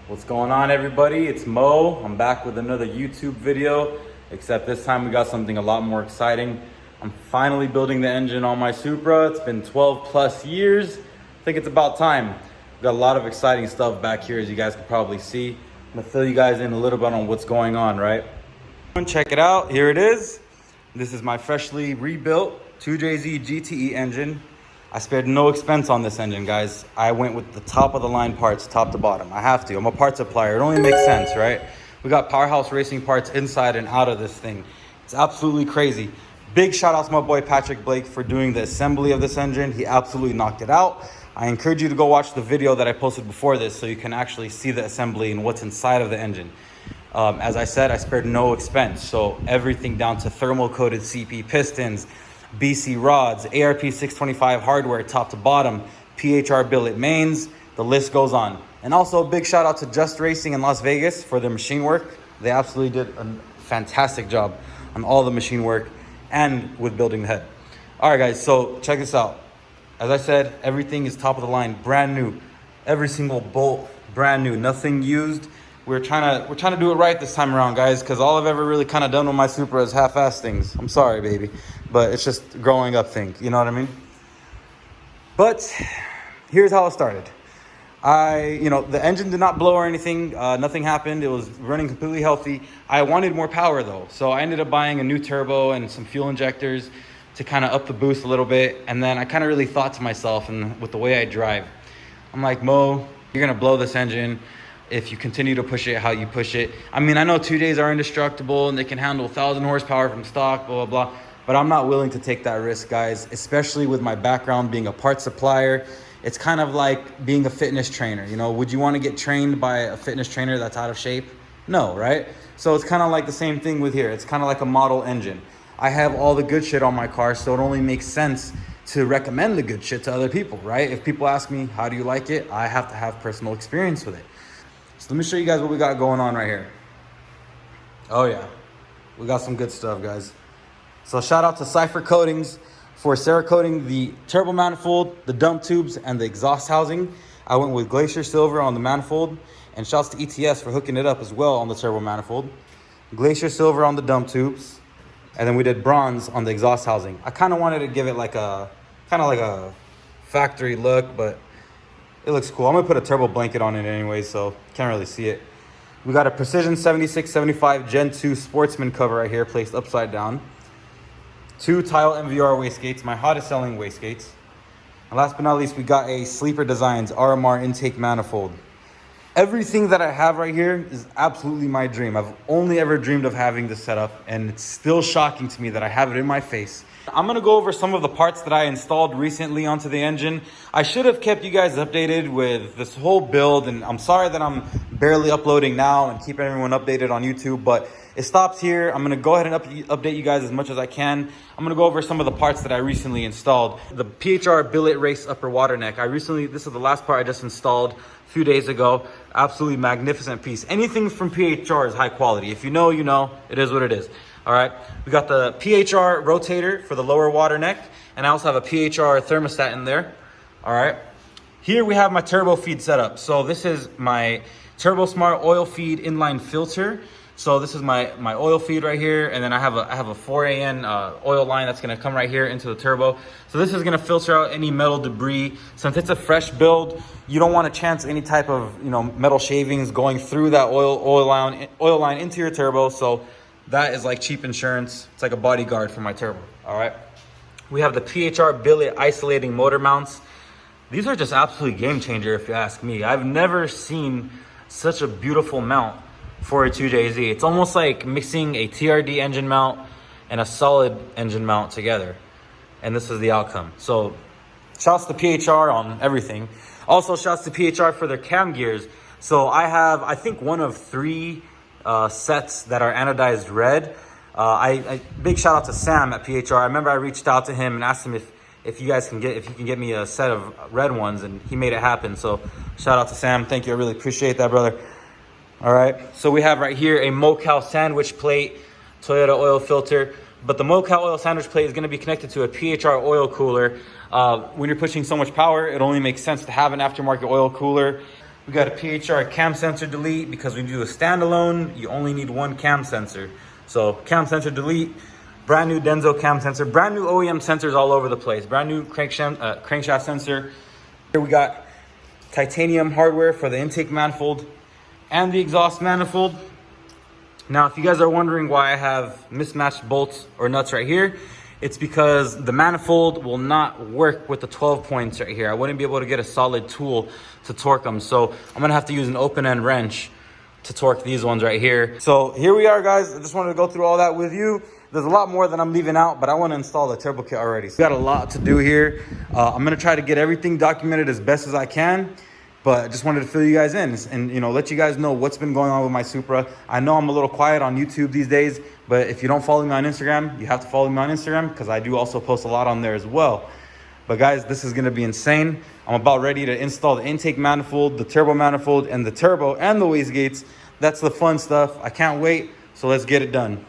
What's going on, everybody? It's Mo. I'm back with another YouTube video, except this time we got something a lot more exciting. I'm finally building the engine on my Supra. It's been 12 plus years. I think it's about time. We've got a lot of exciting stuff back here, as you guys can probably see. I'm gonna fill you guys in a little bit on what's going on, right? Check it out, here it is. This is my freshly rebuilt 2JZ GTE engine. I spared no expense on this engine, guys. I went with the top of the line parts, top to bottom. I have to, I'm a part supplier. It only makes sense, right? We got Powerhouse Racing parts inside and out of this thing. It's absolutely crazy. Big shout out to my boy Patrick Blake for doing the assembly of this engine. He absolutely knocked it out. I encourage you to go watch the video that I posted before this so you can actually see the assembly and what's inside of the engine. As I said, I spared no expense. So everything down to thermal coated CP pistons, BC rods, ARP 625 hardware top to bottom, PHR billet mains, the list goes on. And also a big shout out to Just Racing in Las Vegas for their machine work. They absolutely did a fantastic job on all the machine work and with building the head. All right, guys, so check this out. As I said, everything is top of the line, brand new. Every single bolt, brand new, nothing used. We're trying to do it right this time around, guys, because all I've ever really kind of done with my Supra is half-ass things. I'm sorry, baby, but it's just a growing up thing, you know what I mean? But here's how it started. The engine did not blow or anything. Nothing happened. It was running completely healthy. I wanted more power though, so I ended up buying a new turbo and some fuel injectors to kind of up the boost a little bit. And then I kind of really thought to myself, and with the way I drive, I'm like, Mo, you're gonna blow this engine if you continue to push it how you push it. I mean, I know 2Js are indestructible and they can handle 1,000 horsepower from stock, blah, blah, blah. But I'm not willing to take that risk, guys, especially with my background being a parts supplier. It's kind of like being a fitness trainer. You know, would you want to get trained by a fitness trainer that's out of shape? No, right? So it's kind of like the same thing with here. It's kind of like a model engine. I have all the good shit on my car, so it only makes sense to recommend the good shit to other people, right? If people ask me, how do you like it? I have to have personal experience with it. So let me show you guys what we got going on right here. Oh yeah, we got some good stuff, guys. So shout out to Cypher Coatings for Cerakoting the turbo manifold, the dump tubes, and the exhaust housing. I went with Glacier Silver on the manifold, and shouts to ETS for hooking it up as well on the turbo manifold. Glacier Silver on the dump tubes, and then we did bronze on the exhaust housing. I kind of wanted to give it like a factory look, but it looks cool. I'm gonna put a turbo blanket on it anyway, so can't really see it. We got a Precision 7675 Gen 2 Sportsman cover right here, placed upside down. 2 Tile MVR wastegates, my hottest selling wastegates. And last but not least, we got a Sleeper Designs RMR intake manifold. Everything that I have right here is absolutely my dream. I've only ever dreamed of having this setup, and it's still shocking to me that I have it in my face. I'm gonna go over some of the parts that I installed recently onto the engine. I should have kept you guys updated with this whole build, and I'm sorry that I'm barely uploading now and keeping everyone updated on YouTube, but it stops here. I'm gonna go ahead and update you guys as much as I can. I'm gonna go over some of the parts that I recently installed. The PHR billet race upper water neck. This is the last part I just installed a few days ago. Absolutely magnificent piece. Anything from PHR is high quality. If you know, you know. It is what it is. All right, we got the PHR rotator for the lower water neck, and I also have a PHR thermostat in there. All right, here we have my turbo feed setup. So this is my Turbo Smart oil feed inline filter. So this is my oil feed right here, and then I have a 4AN oil line that's gonna come right here into the turbo. So this is gonna filter out any metal debris. Since it's a fresh build, you don't want to chance any type of metal shavings going through that oil line into your turbo. So that is like cheap insurance. It's like a bodyguard for my turbo. All right. We have the PHR billet isolating motor mounts. These are just absolutely game changer if you ask me. I've never seen such a beautiful mount for a 2JZ. It's almost like mixing a TRD engine mount and a solid engine mount together. And this is the outcome. So shouts to PHR on everything. Also shouts to PHR for their cam gears. So I have, I think, one of 3 sets that are anodized red. Big shout out to Sam at PHR. I remember I reached out to him and asked him if he can get me a set of red ones, and he made it happen. So shout out to Sam. Thank you. I really appreciate that, brother. All right. So we have right here a Mocal sandwich plate, Toyota oil filter, but the Mocal oil sandwich plate is going to be connected to a PHR oil cooler. When you're pushing so much power, it only makes sense to have an aftermarket oil cooler. We got a PHR cam sensor delete because when you do a standalone, you only need one cam sensor. So cam sensor delete, brand new Denso cam sensor, brand new OEM sensors all over the place, brand new crankshaft sensor. Here we got titanium hardware for the intake manifold and the exhaust manifold. Now, if you guys are wondering why I have mismatched bolts or nuts right here, it's because the manifold will not work with the 12 points right here. I wouldn't be able to get a solid tool to torque them. So I'm gonna have to use an open end wrench to torque these ones right here. So here we are, guys. I just wanted to go through all that with you. There's a lot more that I'm leaving out, but I want to install the turbo kit already. So we got a lot to do here. I'm gonna try to get everything documented as best as I can. But I just wanted to fill you guys in and, you know, let you guys know what's been going on with my Supra. I know I'm a little quiet on YouTube these days, but if you don't follow me on Instagram, you have to follow me on Instagram because I do also post a lot on there as well. But guys, this is gonna be insane. I'm about ready to install the intake manifold, the turbo manifold, and the turbo and the wastegates. That's the fun stuff. I can't wait, so let's get it done.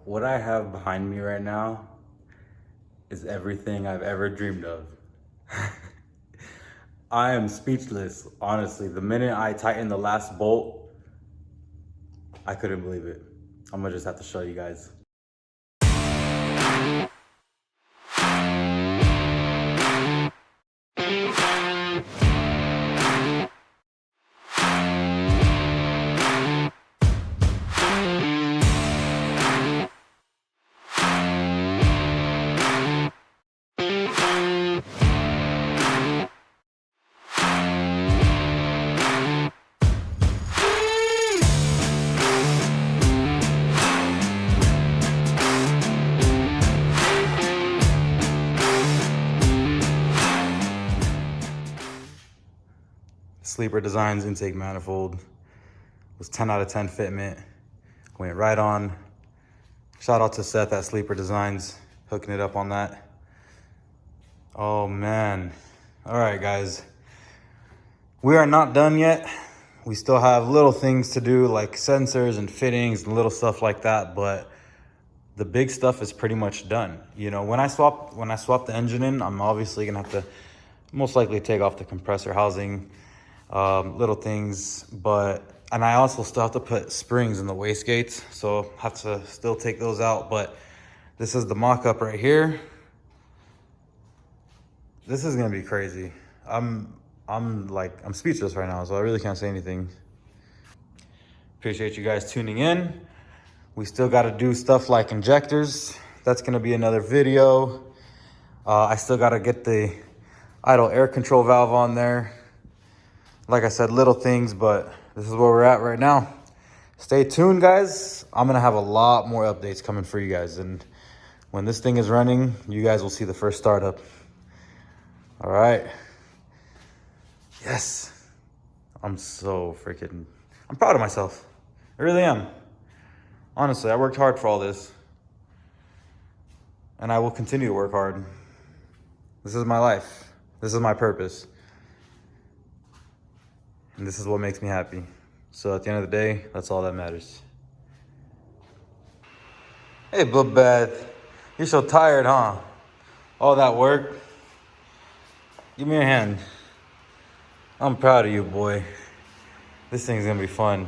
What I have behind me right now is everything I've ever dreamed of. I am speechless, honestly. The minute I tightened the last bolt, I couldn't believe it. I'm gonna just have to show you guys. Sleeper Designs intake manifold was 10 out of 10 fitment. Went right on. Shout out to Seth at Sleeper Designs, hooking it up on that. Oh man. All right, guys. We are not done yet. We still have little things to do like sensors and fittings and little stuff like that, but the big stuff is pretty much done. You know, when I swap the engine in, I'm obviously gonna have to most likely take off the compressor housing, little things, and I also still have to put springs in the wastegates, so have to still take those out. But this is the mock-up right here. This is gonna be crazy. I'm speechless right now, so I really can't say anything. Appreciate you guys tuning in. We still got to do stuff like injectors. That's gonna be another video. I still got to get the idle air control valve on there. Like I said, little things, but this is where we're at right now. Stay tuned, guys. I'm gonna have a lot more updates coming for you guys, and when this thing is running, you guys will see the first startup. All right. Yes. I'm proud of myself. I really am. Honestly, I worked hard for all this, and I will continue to work hard. This is my life. This is my purpose. And this is what makes me happy. So at the end of the day, that's all that matters. Hey, Bloodbath. You're so tired, huh? All that work. Give me a hand. I'm proud of you, boy. This thing's gonna be fun.